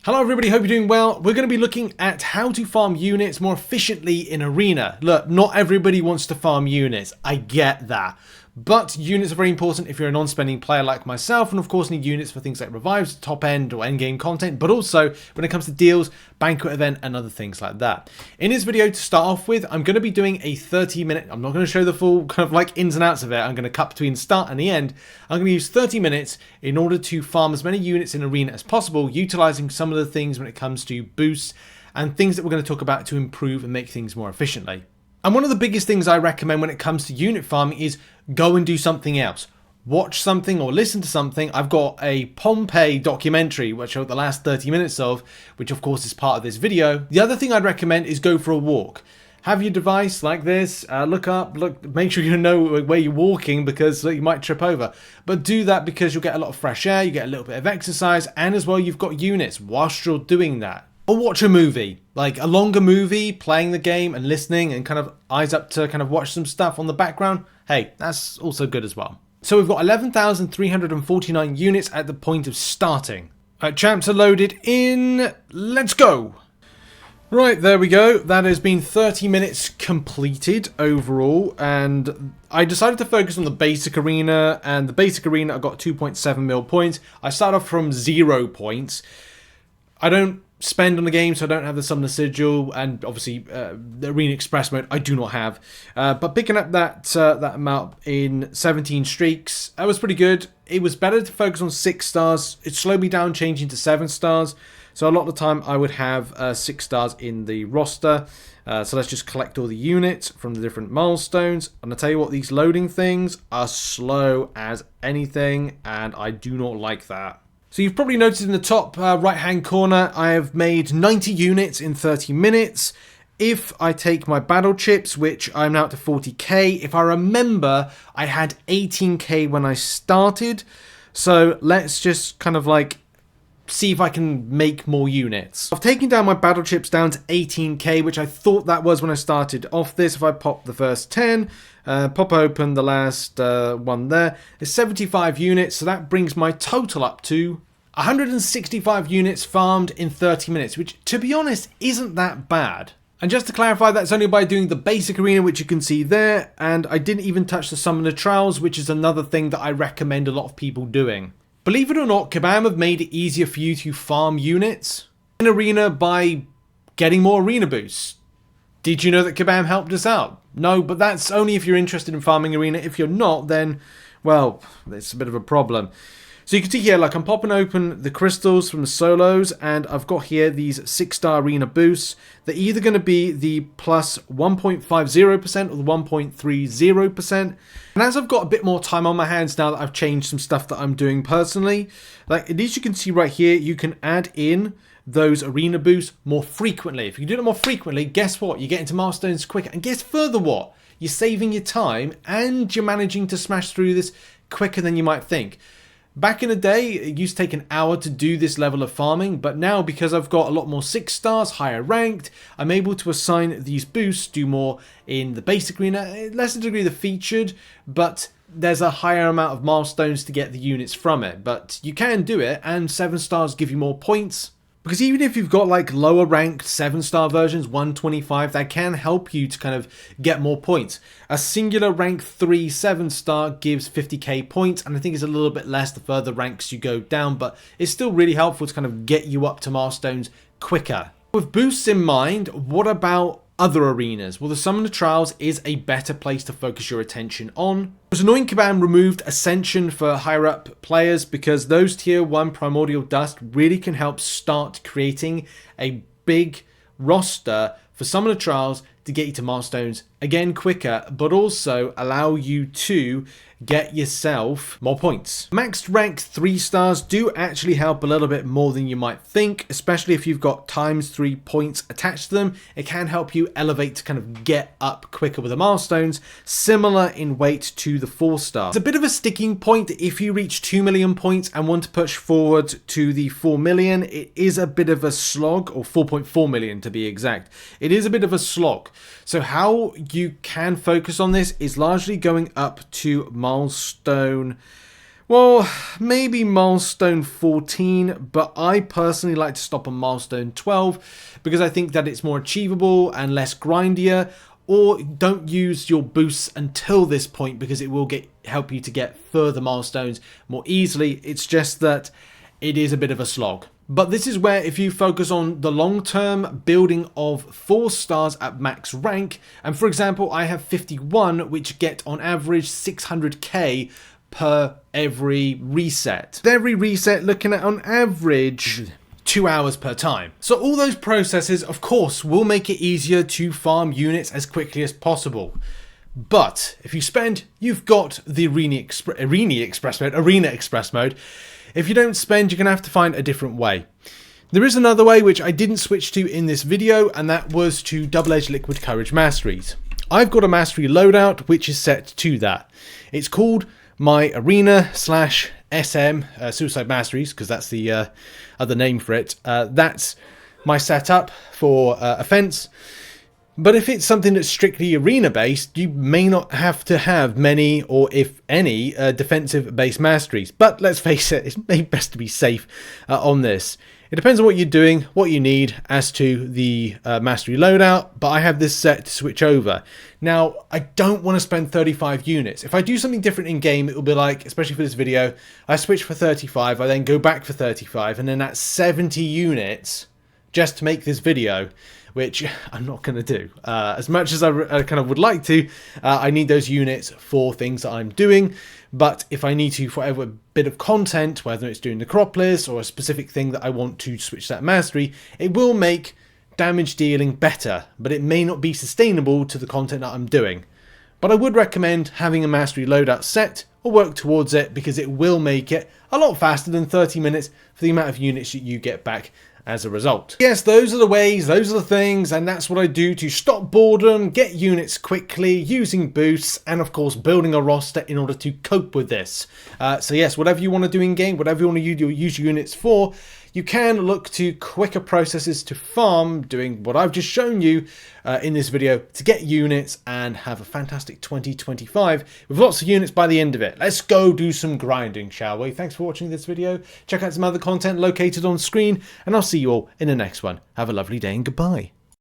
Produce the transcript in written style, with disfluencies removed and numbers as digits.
Hello everybody, hope you're doing well. We're going to be looking at how to farm units more efficiently in Arena. Look, not everybody wants to farm units, I get that. But units are very important if you're a non-spending player like myself, and of course need units for things like revives, top end or end game content, but also when it comes to deals, banquet event and other things like that. In this video, to start off with, I'm going to be doing a 30-minute, I'm not going to show the full kind of like ins and outs of it, I'm going to cut between the start and the end. I'm going to use 30 minutes in order to farm as many units in Arena as possible, utilizing some of the things when it comes to boosts and things that we're going to talk about to improve and make things more efficiently. And one of the biggest things I recommend when it comes to unit farming is go and do something else. Watch something or listen to something. I've got a Pompeii documentary, which I wrote the last 30 minutes of, which of course is part of this video. The other thing I'd recommend is go for a walk. Have your device like this, look up, make sure you know where you're walking because you might trip over. But do that because you'll get a lot of fresh air, you get a little bit of exercise, and as well you've got units whilst you're doing that. Or watch a movie, like a longer movie, playing the game and listening and kind of eyes up to kind of watch some stuff on the background. Hey, that's also good as well. So we've got 11,349 units at the point of starting. Champs are loaded in. Let's go. Right, there we go. That has been 30 minutes completed overall, and I decided to focus on the basic arena, and the basic arena I got 2.7 mil points. I start off from 0 points. I don't spend on the game, so I don't have the Summoner Sigil, and obviously the Arena Express mode I do not have. But picking up that amount in 17 streaks, that was pretty good. It was better to focus on 6 stars. It slowed me down changing to 7 stars. So a lot of the time I would have 6 stars in the roster. So let's just collect all the units from the different milestones. And I tell you what, these loading things are slow as anything, and I do not like that. So you've probably noticed in the top right-hand corner, I have made 90 units in 30 minutes. If I take my battle chips, which I'm now up to 40k, if I remember, I had 18k when I started. So let's just kind of like see if I can make more units. I've taken down my battle chips down to 18k, which I thought that was when I started off this. If I pop the first 10, pop open the last one there, it's 75 units, so that brings my total up to 165 units farmed in 30 minutes, which to be honest isn't that bad. And just to clarify, that's only by doing the basic arena, which you can see there, and I didn't even touch the Summoner Trials, which is another thing that I recommend a lot of people doing. Believe it or not, Kabam have made it easier for you to farm units in Arena by getting more Arena boosts. Did you know that Kabam helped us out? No, but that's only if you're interested in farming Arena. If you're not, then, well, it's a bit of a problem. So you can see here, like I'm popping open the crystals from the solos, and I've got here these 6-star Arena boosts. They're either going to be the plus 1.50% or the 1.30%. And as I've got a bit more time on my hands now that I've changed some stuff that I'm doing personally, like at least you can see right here, you can add in those Arena boosts more frequently. If you do it more frequently, guess what? You get into milestones quicker. And guess further what? You're saving your time and you're managing to smash through this quicker than you might think. Back in the day, it used to take an hour to do this level of farming, but now because I've got a lot more 6 stars, higher ranked, I'm able to assign these boosts, do more in the basic arena, lesser degree the featured, but there's a higher amount of milestones to get the units from it. But you can do it, and 7 stars give you more points. Because even if you've got like lower ranked 7-star versions, 125, that can help you to kind of get more points. A singular rank 3 7-star gives 50k points, and I think it's a little bit less the further ranks you go down, but it's still really helpful to kind of get you up to milestones quicker. With boosts in mind, what about other arenas? Well, the Summoner Trials is a better place to focus your attention on. It was annoying Kabam removed Ascension for higher up players because those tier 1 Primordial Dust really can help start creating a big roster for Summoner Trials to get you to milestones again quicker, but also allow you to get yourself more points. Maxed rank 3 stars do actually help a little bit more than you might think, especially if you've got ×3 points attached to them. It can help you elevate to kind of get up quicker with the milestones, similar in weight to the 4-star. It's a bit of a sticking point if you reach 2 million points and want to push forward to the 4 million. It is a bit of a slog, or 4.4 million to be exact. It is a bit of a slog. So how you can focus on this is largely going up to milestone Well, maybe milestone 14, but I personally like to stop on milestone 12 because I think that it's more achievable and less grindier. Or don't use your boosts until this point because it will help you to get further milestones more easily. It's just that it is a bit of a slog. But this is where if you focus on the long-term building of 4 stars at max rank, and for example I have 51 which get on average 600k per every reset. Every reset looking at on average 2 hours per time. So all those processes of course will make it easier to farm units as quickly as possible. But if you spend, you've got the Arena Express mode. If you don't spend, you're going to have to find a different way. There is another way which I didn't switch to in this video, and that was to double-edged liquid courage masteries. I've got a mastery loadout which is set to that. It's called my Arena/SM Suicide Masteries, because that's the other name for it. That's my setup for offense. But if it's something that's strictly arena based, you may not have to have many, or if any, defensive based masteries. But let's face it, it's maybe best to be safe on this. It depends on what you're doing, what you need as to the mastery loadout, but I have this set to switch over. Now, I don't want to spend 35 units. If I do something different in game, it will be like, especially for this video, I switch for 35, I then go back for 35, and then that's 70 units just to make this video, which I'm not going to do. As much as I kind of would like to, I need those units for things that I'm doing. But if I need to for every bit of content, whether it's doing Necropolis or a specific thing that I want to switch that mastery, it will make damage dealing better, but it may not be sustainable to the content that I'm doing. But I would recommend having a mastery loadout set or work towards it, because it will make it a lot faster than 30 minutes for the amount of units that you get back as a result. Yes, those are the ways, those are the things, and that's what I do to stop boredom, get units quickly, using boosts, and of course building a roster in order to cope with this. So yes, whatever you want to do in game, whatever you want to use your units for, you can look to quicker processes to farm, doing what I've just shown you in this video, to get units and have a fantastic 2025 with lots of units by the end of it. Let's go do some grinding, shall we? Thanks for watching this video. Check out some other content located on screen, and I'll see you all in the next one. Have a lovely day and goodbye.